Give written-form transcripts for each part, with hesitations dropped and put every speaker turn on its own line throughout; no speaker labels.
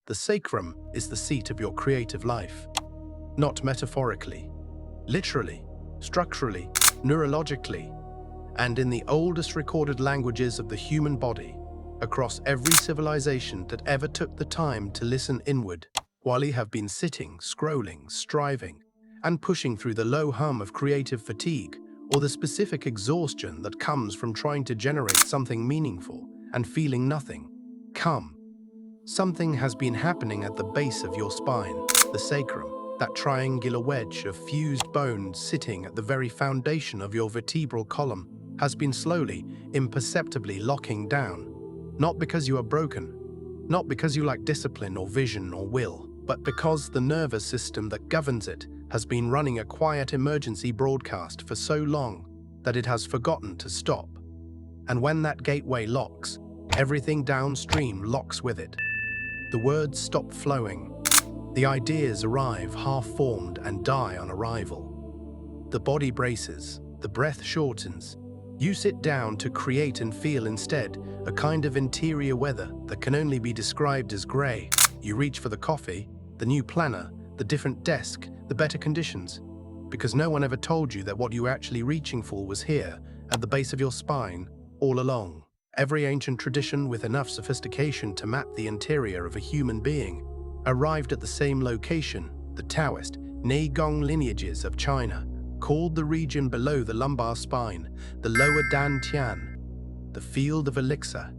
The sacrum is the seat of your creative life. Not metaphorically, literally, structurally, neurologically, and in the oldest recorded languages of the human body, across every civilization that ever took the time to listen inward, while you have been sitting, scrolling, striving, and pushing through the low hum of creative fatigue, or the specific exhaustion that comes from trying to generate something meaningful and feeling nothing. Come. Something has been happening at the base of your spine, the sacrum, that triangular wedge of fused bones sitting at the very foundation of your vertebral column, has been slowly, imperceptibly locking down. Not because you are broken, not because you lack discipline or vision or will, but because the nervous system that governs it has been running a quiet emergency broadcast for so long that it has forgotten to stop. And when that gateway locks, everything downstream locks with it. The words stop flowing. The ideas arrive half-formed and die on arrival. The body braces, the breath shortens. You sit down to create and feel instead a kind of interior weather that can only be described as grey. You reach for the coffee, the new planner, the different desk, the better conditions, because no one ever told you that what you were actually reaching for was here, at the base of your spine, all along. Every ancient tradition with enough sophistication to map the interior of a human being arrived at the same location. The Taoist, Neigong lineages of China called the region below the lumbar spine the lower Dan Tian, the field of elixir,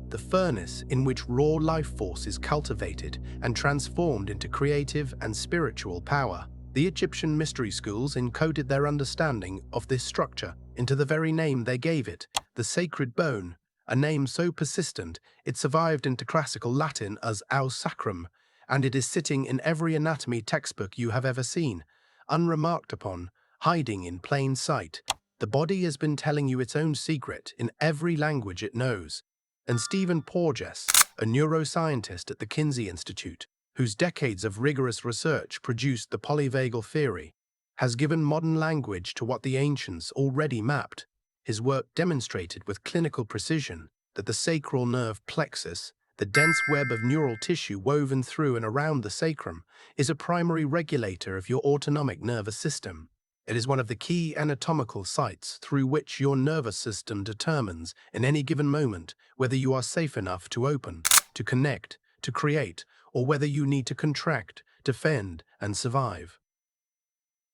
the furnace in which raw life force is cultivated and transformed into creative and spiritual power. The Egyptian mystery schools encoded their understanding of this structure into the very name they gave it, the sacred bone, a name so persistent it survived into classical Latin as Sacrum, and it is sitting in every anatomy textbook you have ever seen, unremarked upon, hiding in plain sight. The body has been telling you its own secret in every language it knows. And Stephen Porges, a neuroscientist at the Kinsey Institute, whose decades of rigorous research produced the polyvagal theory, has given modern language to what the ancients already mapped. His work demonstrated with clinical precision that the sacral nerve plexus, the dense web of neural tissue woven through and around the sacrum, is a primary regulator of your autonomic nervous system. It is one of the key anatomical sites through which your nervous system determines, in any given moment, whether you are safe enough to open, to connect, to create, or whether you need to contract, defend, and survive.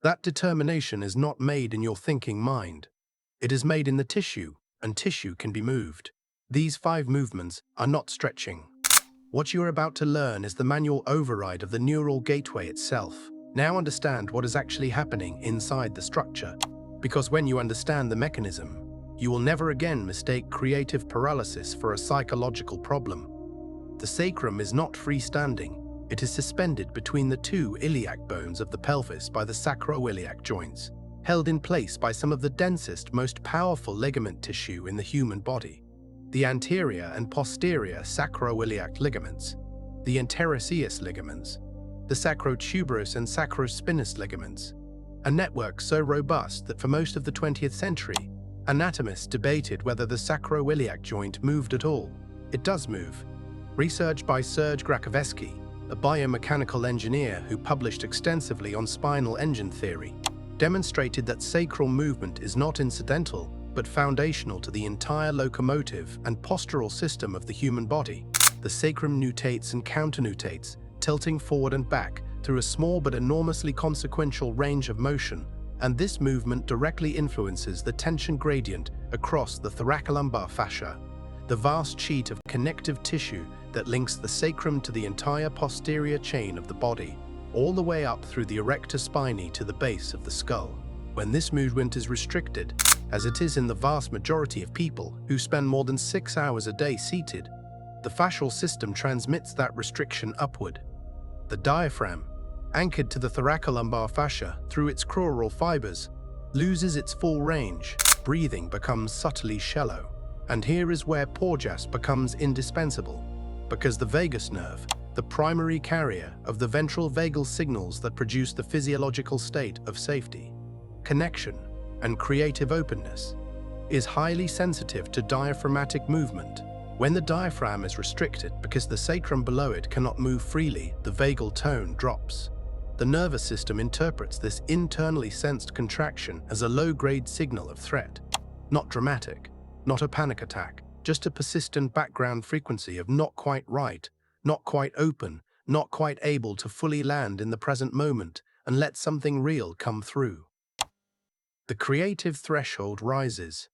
That determination is not made in your thinking mind. It is made in the tissue, and tissue can be moved. These 5 movements are not stretching. What you are about to learn is the manual override of the neural gateway itself. Now understand what is actually happening inside the structure, because when you understand the mechanism, you will never again mistake creative paralysis for a psychological problem. The sacrum is not freestanding. It is suspended between the 2 iliac bones of the pelvis by the sacroiliac joints, held in place by some of the densest, most powerful ligament tissue in the human body. The anterior and posterior sacroiliac ligaments, the interosseous ligaments, the sacrotuberous and sacrospinous ligaments, a network so robust that for most of the 20th century, anatomists debated whether the sacroiliac joint moved at all. It does move. Research by Serge Grakovetsky, a biomechanical engineer who published extensively on spinal engine theory, demonstrated that sacral movement is not incidental, but foundational to the entire locomotive and postural system of the human body. The sacrum nutates and counternutates, tilting forward and back through a small but enormously consequential range of motion, and this movement directly influences the tension gradient across the thoracolumbar fascia, the vast sheet of connective tissue that links the sacrum to the entire posterior chain of the body, all the way up through the erector spinae to the base of the skull. When this movement is restricted, as it is in the vast majority of people who spend more than 6 hours a day seated, the fascial system transmits that restriction upward. The diaphragm, anchored to the thoracolumbar fascia through its crural fibers, loses its full range. Breathing becomes subtly shallow. And here is where Porges becomes indispensable, because the vagus nerve, the primary carrier of the ventral vagal signals that produce the physiological state of safety, connection, and creative openness, is highly sensitive to diaphragmatic movement. When the diaphragm is restricted because the sacrum below it cannot move freely, the vagal tone drops. The nervous system interprets this internally sensed contraction as a low-grade signal of threat. Not dramatic, not a panic attack, just a persistent background frequency of not quite right, not quite open, not quite able to fully land in the present moment and let something real come through. The creative threshold rises.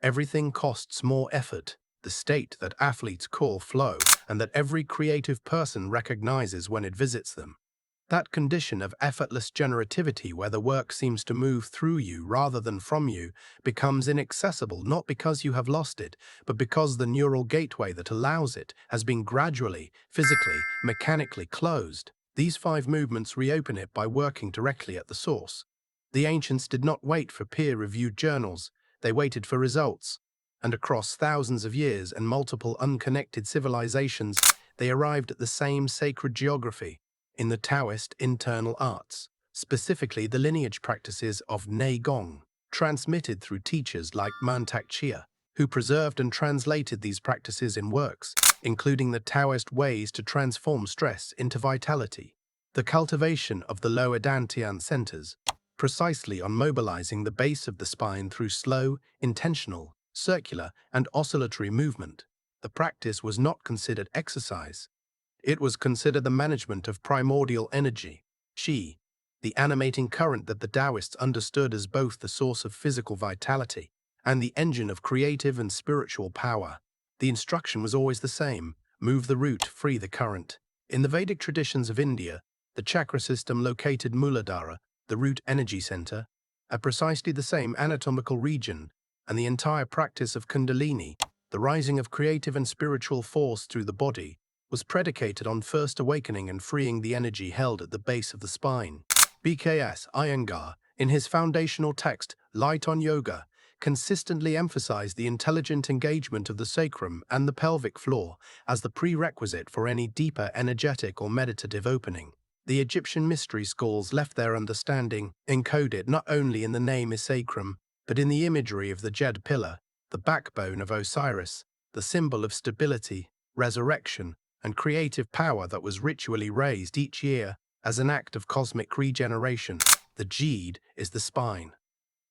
Everything costs more effort, the state that athletes call flow and that every creative person recognizes when it visits them. That condition of effortless generativity where the work seems to move through you rather than from you becomes inaccessible not because you have lost it, but because the neural gateway that allows it has been gradually, physically, mechanically closed. These 5 movements reopen it by working directly at the source. The ancients did not wait for peer-reviewed journals, they waited for results. And across thousands of years and multiple unconnected civilizations, they arrived at the same sacred geography. In the Taoist internal arts, specifically the lineage practices of Neigong, transmitted through teachers like Mantak Chia, who preserved and translated these practices in works, including the Taoist ways to transform stress into vitality, the cultivation of the lower dantian centers, precisely on mobilizing the base of the spine through slow, intentional, circular, and oscillatory movement. The practice was not considered exercise. It was considered the management of primordial energy, qi, the animating current that the Taoists understood as both the source of physical vitality and the engine of creative and spiritual power. The instruction was always the same: move the root, free the current. In the Vedic traditions of India, the chakra system located Muladhara, the root energy center, at precisely the same anatomical region, and the entire practice of Kundalini, the rising of creative and spiritual force through the body, was predicated on first awakening and freeing the energy held at the base of the spine. BKS Iyengar, in his foundational text, Light on Yoga, consistently emphasized the intelligent engagement of the sacrum and the pelvic floor as the prerequisite for any deeper energetic or meditative opening. The Egyptian mystery schools left their understanding encoded not only in the name sacrum, but in the imagery of the Jed pillar, the backbone of Osiris, the symbol of stability, resurrection, and creative power that was ritually raised each year as an act of cosmic regeneration. The Jed is the spine.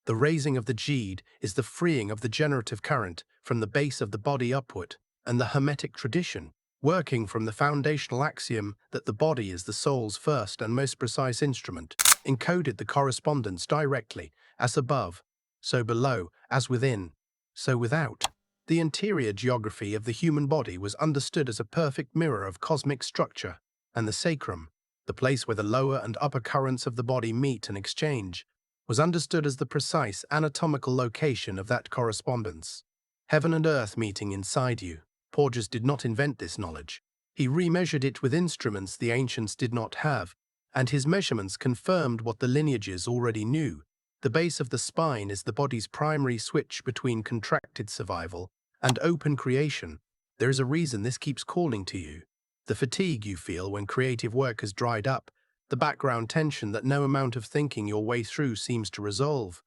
The raising of the Jed is the freeing of the generative current from the base of the body upward, and the Hermetic tradition, working from the foundational axiom that the body is the soul's first and most precise instrument, encoded the correspondence directly, as above, so below, as within, so without. The interior geography of the human body was understood as a perfect mirror of cosmic structure, and the sacrum, the place where the lower and upper currents of the body meet and exchange, was understood as the precise anatomical location of that correspondence. Heaven and earth meeting inside you. Porges did not invent this knowledge. He remeasured it with instruments the ancients did not have, and his measurements confirmed what the lineages already knew. The base of the spine is the body's primary switch between contracted survival and open creation. There is a reason this keeps calling to you. The fatigue you feel when creative work has dried up, the background tension that no amount of thinking your way through seems to resolve,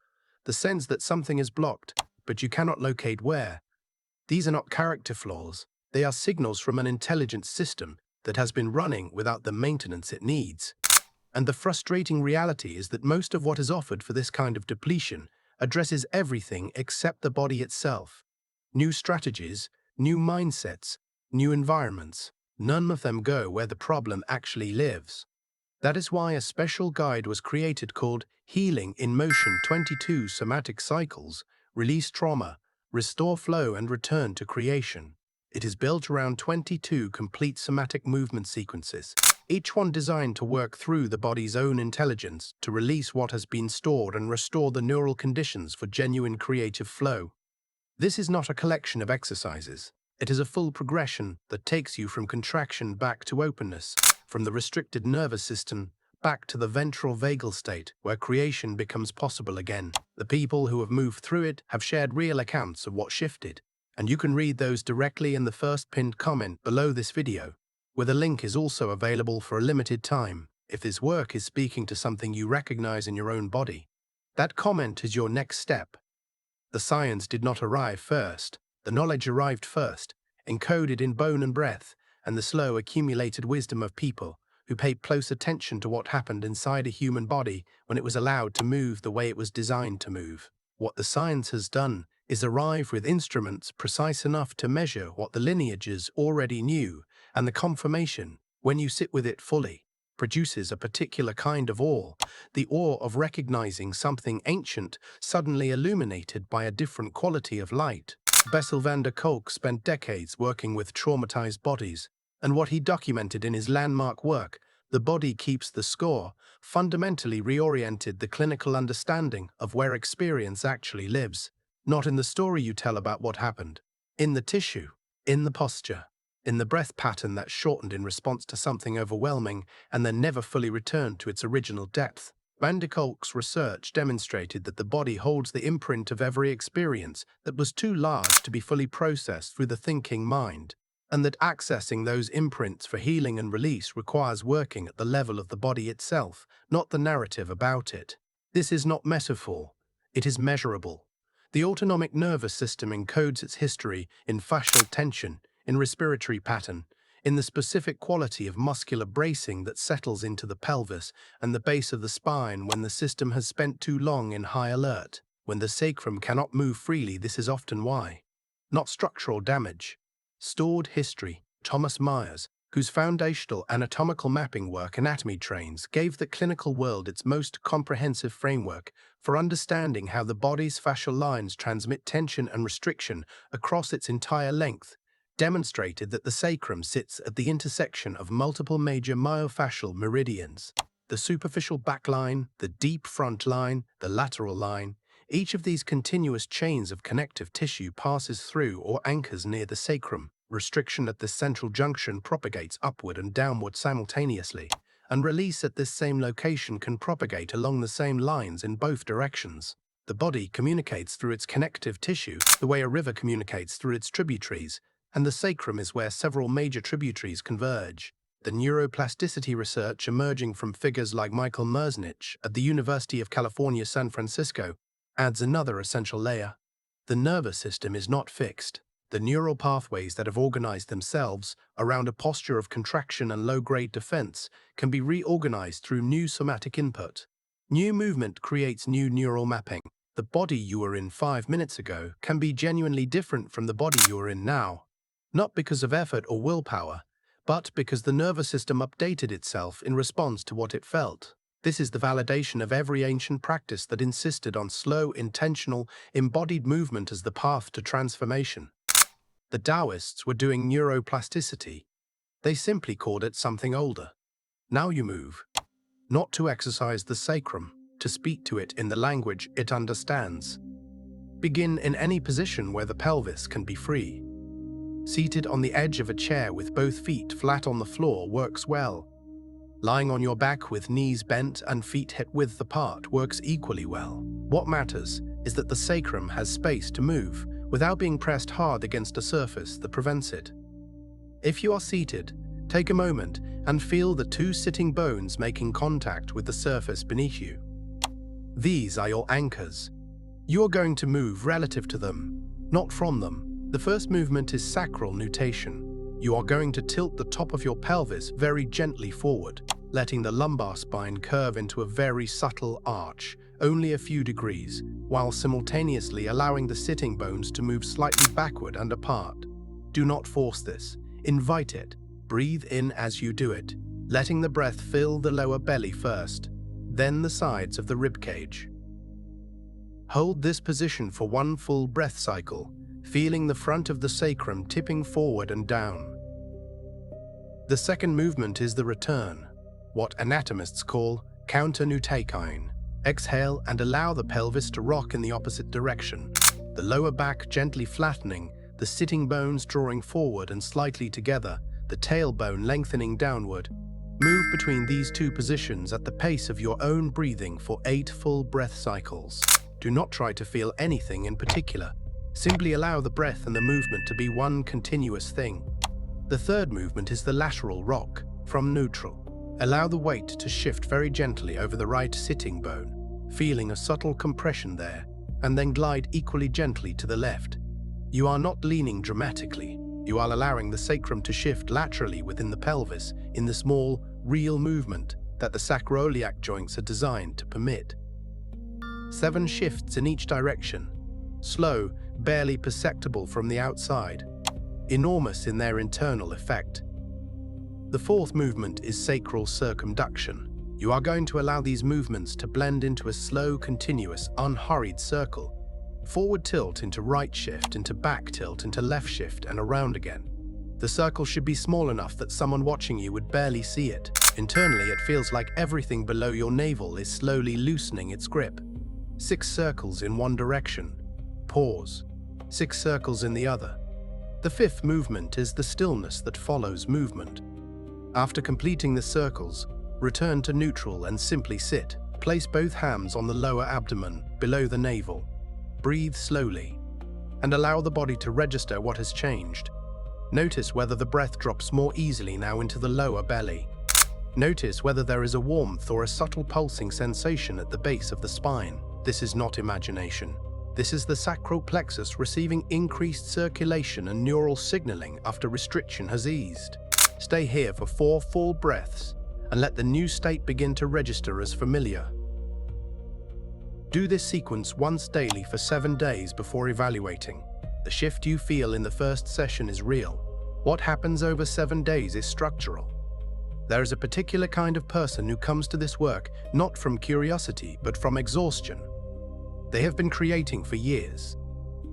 the sense that something is blocked, but you cannot locate where. These are not character flaws, they are signals from an intelligent system that has been running without the maintenance it needs. And the frustrating reality is that most of what is offered for this kind of depletion addresses everything except the body itself. New strategies, new mindsets, new environments, none of them go where the problem actually lives. That is why a special guide was created called Healing in Motion 22 Somatic Cycles, Release Trauma, Restore Flow and Return to Creation. It is built around 22 complete somatic movement sequences, each one designed to work through the body's own intelligence to release what has been stored and restore the neural conditions for genuine creative flow. This is not a collection of exercises. It is a full progression that takes you from contraction back to openness, from the restricted nervous system back to the ventral vagal state where creation becomes possible again. The people who have moved through it have shared real accounts of what shifted, and you can read those directly in the first pinned comment below this video, where the link is also available for a limited time. If this work is speaking to something you recognize in your own body, that comment is your next step. The science did not arrive first, the knowledge arrived first. encoded in bone and breath, and the slow accumulated wisdom of people who paid close attention to what happened inside a human body when it was allowed to move the way it was designed to move. What the science has done is arrive with instruments precise enough to measure what the lineages already knew, and the confirmation, when you sit with it fully, produces a particular kind of awe, the awe of recognizing something ancient suddenly illuminated by a different quality of light. Bessel van der Kolk spent decades working with traumatized bodies, and what he documented in his landmark work, The Body Keeps the Score, fundamentally reoriented the clinical understanding of where experience actually lives, not in the story you tell about what happened, in the tissue, in the posture, in the breath pattern that shortened in response to something overwhelming and then never fully returned to its original depth. Van der Kolk's research demonstrated that the body holds the imprint of every experience that was too large to be fully processed through the thinking mind, and that accessing those imprints for healing and release requires working at the level of the body itself, not the narrative about it. This is not metaphor, it is measurable. The autonomic nervous system encodes its history in fascial tension, in respiratory pattern, in the specific quality of muscular bracing that settles into the pelvis and the base of the spine when the system has spent too long in high alert. When the sacrum cannot move freely, this is often why. Not structural damage. Stored history. Thomas Myers, whose foundational anatomical mapping work Anatomy Trains gave the clinical world its most comprehensive framework for understanding how the body's fascial lines transmit tension and restriction across its entire length, demonstrated that the sacrum sits at the intersection of multiple major myofascial meridians. The superficial back line, the deep front line, the lateral line, each of these continuous chains of connective tissue passes through or anchors near the sacrum. Restriction at this central junction propagates upward and downward simultaneously, and release at this same location can propagate along the same lines in both directions. The body communicates through its connective tissue the way a river communicates through its tributaries, and the sacrum is where several major tributaries converge. The neuroplasticity research emerging from figures like Michael Merzenich at the University of California, San Francisco, adds another essential layer. The nervous system is not fixed. The neural pathways that have organized themselves around a posture of contraction and low-grade defense can be reorganized through new somatic input. New movement creates new neural mapping. The body you were in 5 minutes ago can be genuinely different from the body you are in now. Not because of effort or willpower, but because the nervous system updated itself in response to what it felt. This is the validation of every ancient practice that insisted on slow, intentional, embodied movement as the path to transformation. The Taoists were doing neuroplasticity. They simply called it something older. Now you move. Not to exercise the sacrum, to speak to it in the language it understands. Begin in any position where the pelvis can be free. Seated on the edge of a chair with both feet flat on the floor works well. Lying on your back with knees bent and feet hip-width apart works equally well. What matters is that the sacrum has space to move without being pressed hard against a surface that prevents it. If you are seated, take a moment and feel the two sitting bones making contact with the surface beneath you. These are your anchors. You are going to move relative to them, not from them. The first movement is sacral nutation. You are going to tilt the top of your pelvis very gently forward, letting the lumbar spine curve into a very subtle arch, only a few degrees, while simultaneously allowing the sitting bones to move slightly backward and apart. Do not force this. Invite it. Breathe in as you do it, letting the breath fill the lower belly first, then the sides of the ribcage. Hold this position for one full breath cycle, feeling the front of the sacrum tipping forward and down. The second movement is the return, what anatomists call counter-nutation. Exhale and allow the pelvis to rock in the opposite direction, the lower back gently flattening, the sitting bones drawing forward and slightly together, the tailbone lengthening downward. Move between these two positions at the pace of your own breathing for 8 full breath cycles. Do not try to feel anything in particular. Simply allow the breath and the movement to be one continuous thing. The third movement is the lateral rock, from neutral. Allow the weight to shift very gently over the right sitting bone, feeling a subtle compression there, and then glide equally gently to the left. You are not leaning dramatically. You are allowing the sacrum to shift laterally within the pelvis in the small, real movement that the sacroiliac joints are designed to permit. 7 shifts in each direction, slow, barely perceptible from the outside, enormous in their internal effect. The 4th movement is sacral circumduction. You are going to allow these movements to blend into a slow, continuous, unhurried circle. Forward tilt into right shift, into back tilt, into left shift, and around again. The circle should be small enough that someone watching you would barely see it. Internally, it feels like everything below your navel is slowly loosening its grip. 6 circles in one direction. Pause. 6 circles in the other. The 5th movement is the stillness that follows movement. After completing the circles, return to neutral and simply sit. Place both hands on the lower abdomen, below the navel. Breathe slowly, and allow the body to register what has changed. Notice whether the breath drops more easily now into the lower belly. Notice whether there is a warmth or a subtle pulsing sensation at the base of the spine. This is not imagination. This is the sacral plexus receiving increased circulation and neural signaling after restriction has eased. Stay here for 4 full breaths and let the new state begin to register as familiar. Do this sequence once daily for 7 days before evaluating. The shift you feel in the first session is real. What happens over 7 days is structural. There is a particular kind of person who comes to this work not from curiosity but from exhaustion. They have been creating for years.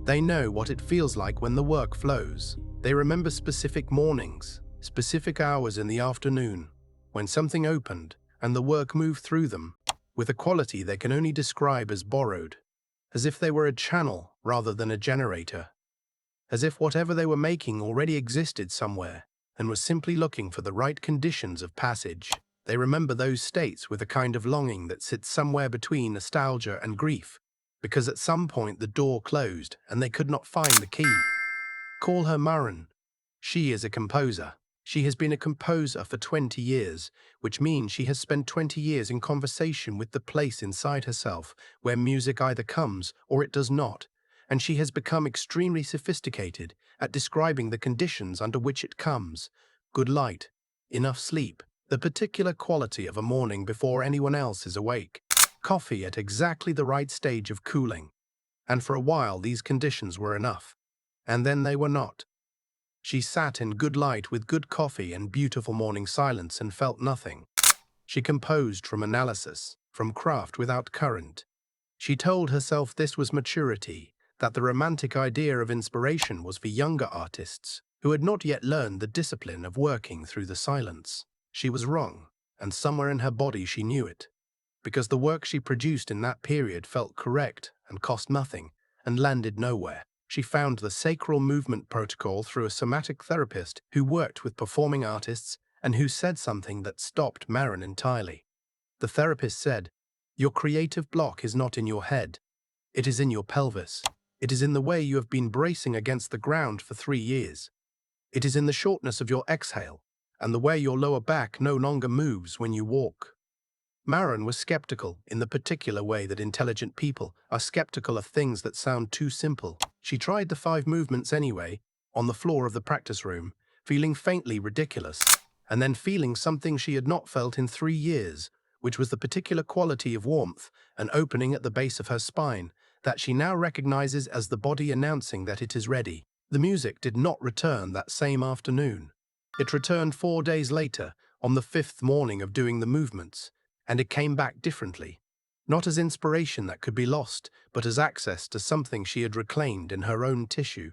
They know what it feels like when the work flows. They remember specific mornings, specific hours in the afternoon, when something opened and the work moved through them, with a quality they can only describe as borrowed, as if they were a channel rather than a generator, as if whatever they were making already existed somewhere and was simply looking for the right conditions of passage. They remember those states with a kind of longing that sits somewhere between nostalgia and grief, because at some point the door closed and they could not find the key. Call her Maren. She is a composer. She has been a composer for 20 years, which means she has spent 20 years in conversation with the place inside herself where music either comes or it does not, and she has become extremely sophisticated at describing the conditions under which it comes: good light, enough sleep, the particular quality of a morning before anyone else is awake, coffee at exactly the right stage of cooling. And for a while these conditions were enough, and then they were not. She sat in good light with good coffee and beautiful morning silence and felt nothing. She composed from analysis, from craft without current. She told herself this was maturity, that the romantic idea of inspiration was for younger artists who had not yet learned the discipline of working through the silence. She was wrong, and somewhere in her body she knew it, because the work she produced in that period felt correct and cost nothing and landed nowhere. She found the sacral movement protocol through a somatic therapist who worked with performing artists and who said something that stopped Maren entirely. The therapist said, "Your creative block is not in your head. It is in your pelvis. It is in the way you have been bracing against the ground for 3 years. It is in the shortness of your exhale and the way your lower back no longer moves when you walk." Maren was skeptical in the particular way that intelligent people are skeptical of things that sound too simple. She tried the 5 movements anyway, on the floor of the practice room, feeling faintly ridiculous, and then feeling something she had not felt in 3 years, which was the particular quality of warmth and opening at the base of her spine that she now recognizes as the body announcing that it is ready. The music did not return that same afternoon. It returned 4 days later, on the 5th morning of doing the movements, and it came back differently, not as inspiration that could be lost, but as access to something she had reclaimed in her own tissue.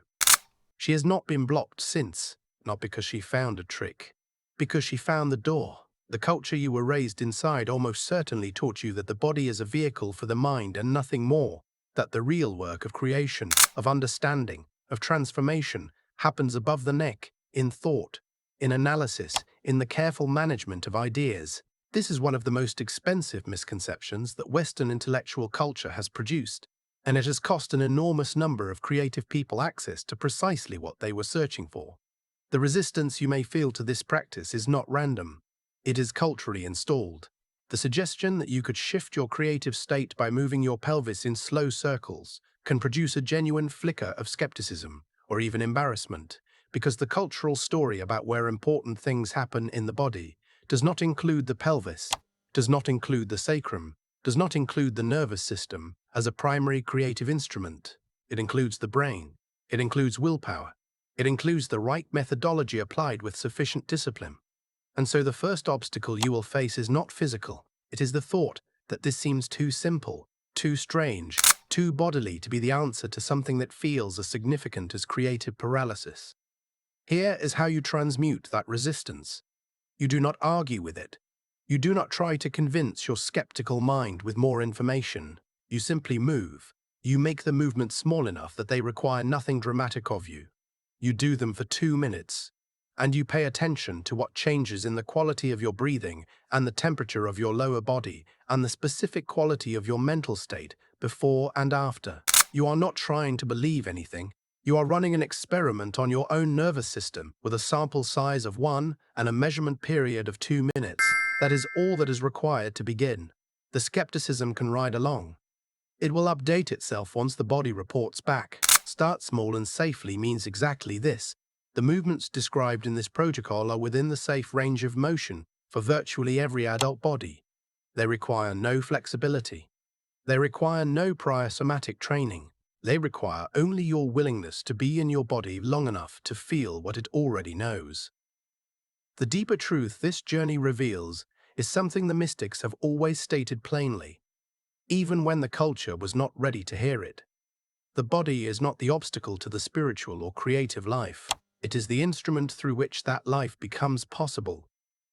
She has not been blocked since, not because she found a trick, because she found the door. The culture you were raised inside almost certainly taught you that the body is a vehicle for the mind and nothing more, that the real work of creation, of understanding, of transformation happens above the neck, in thought, in analysis, in the careful management of ideas. This is one of the most expensive misconceptions that Western intellectual culture has produced, and it has cost an enormous number of creative people access to precisely what they were searching for. The resistance you may feel to this practice is not random. It is culturally installed. The suggestion that you could shift your creative state by moving your pelvis in slow circles can produce a genuine flicker of skepticism or even embarrassment, because the cultural story about where important things happen in the body does not include the pelvis, does not include the sacrum, does not include the nervous system as a primary creative instrument. It includes the brain. It includes willpower. It includes the right methodology applied with sufficient discipline. And so the first obstacle you will face is not physical. It is the thought that this seems too simple, too strange, too bodily to be the answer to something that feels as significant as creative paralysis. Here is how you transmute that resistance. You do not argue with it. You do not try to convince your skeptical mind with more information. You simply move. You make the movements small enough that they require nothing dramatic of you. You do them for 2 minutes, and you pay attention to what changes in the quality of your breathing and the temperature of your lower body and the specific quality of your mental state before and after. You are not trying to believe anything. You are running an experiment on your own nervous system with a sample size of 1 and a measurement period of 2 minutes. That is all that is required to begin. The skepticism can ride along. It will update itself once the body reports back. Start small and safely means exactly this. The movements described in this protocol are within the safe range of motion for virtually every adult body. They require no flexibility. They require no prior somatic training. They require only your willingness to be in your body long enough to feel what it already knows. The deeper truth this journey reveals is something the mystics have always stated plainly, even when the culture was not ready to hear it. The body is not the obstacle to the spiritual or creative life. It is the instrument through which that life becomes possible.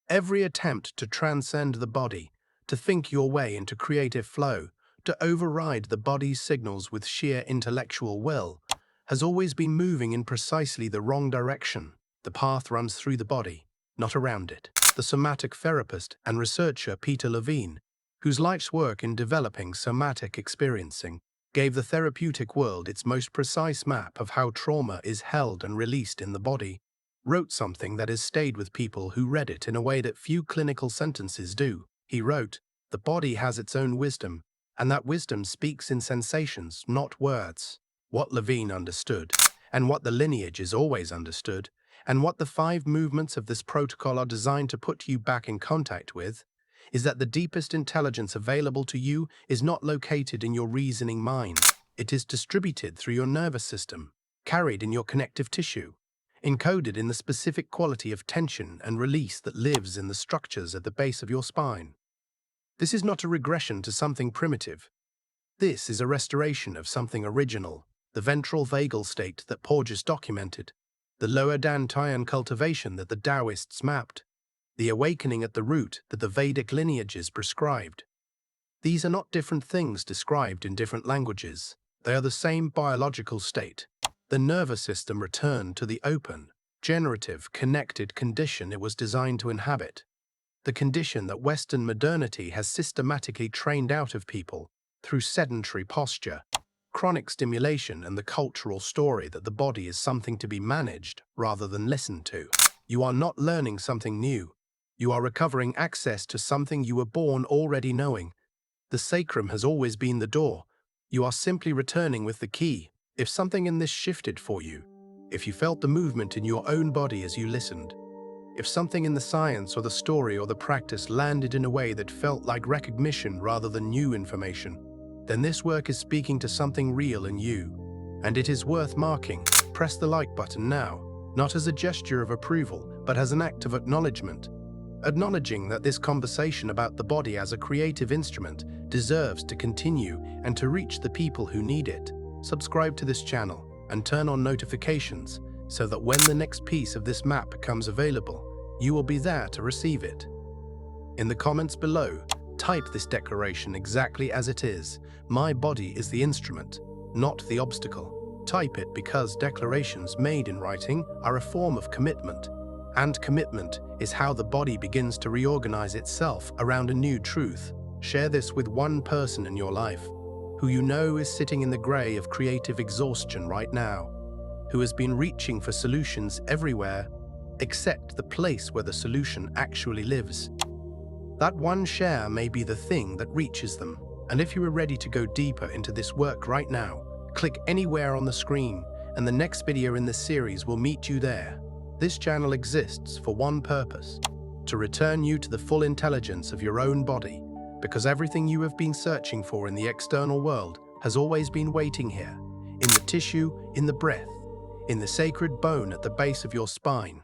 Every attempt to transcend the body, to think your way into creative flow, to override the body's signals with sheer intellectual will, has always been moving in precisely the wrong direction. The path runs through the body, not around it. The somatic therapist and researcher Peter Levine, whose life's work in developing somatic experiencing gave the therapeutic world its most precise map of how trauma is held and released in the body, wrote something that has stayed with people who read it in a way that few clinical sentences do. He wrote, "The body has its own wisdom, and that wisdom speaks in sensations, not words." What Levine understood, and what the lineages always understood, and what the 5 movements of this protocol are designed to put you back in contact with, is that the deepest intelligence available to you is not located in your reasoning mind. It is distributed through your nervous system, carried in your connective tissue, encoded in the specific quality of tension and release that lives in the structures at the base of your spine. This is not a regression to something primitive. This is a restoration of something original, the ventral vagal state that Porges documented, the lower dantian cultivation that the Taoists mapped, the awakening at the root that the Vedic lineages prescribed. These are not different things described in different languages. They are the same biological state. The nervous system returned to the open, generative, connected condition it was designed to inhabit. The condition that Western modernity has systematically trained out of people through sedentary posture, chronic stimulation, and the cultural story that the body is something to be managed rather than listened to. You are not learning something new. You are recovering access to something you were born already knowing. The sacrum has always been the door. You are simply returning with the key. If something in this shifted for you, if you felt the movement in your own body as you listened, if something in the science or the story or the practice landed in a way that felt like recognition rather than new information, then this work is speaking to something real in you, and it is worth marking. Press the like button now, not as a gesture of approval, but as an act of acknowledgement. Acknowledging that this conversation about the body as a creative instrument deserves to continue and to reach the people who need it. Subscribe to this channel and turn on notifications so that when the next piece of this map becomes available, you will be there to receive it. In the comments below, type this declaration exactly as it is. My body is the instrument, not the obstacle. Type it because declarations made in writing are a form of commitment. And commitment is how the body begins to reorganize itself around a new truth. Share this with one person in your life who you know is sitting in the gray of creative exhaustion right now, who has been reaching for solutions everywhere except the place where the solution actually lives. That one share may be the thing that reaches them. And if you are ready to go deeper into this work right now, click anywhere on the screen and the next video in this series will meet you there. This channel exists for one purpose: to return you to the full intelligence of your own body, because everything you have been searching for in the external world has always been waiting here, in the tissue, in the breath, in the sacred bone at the base of your spine.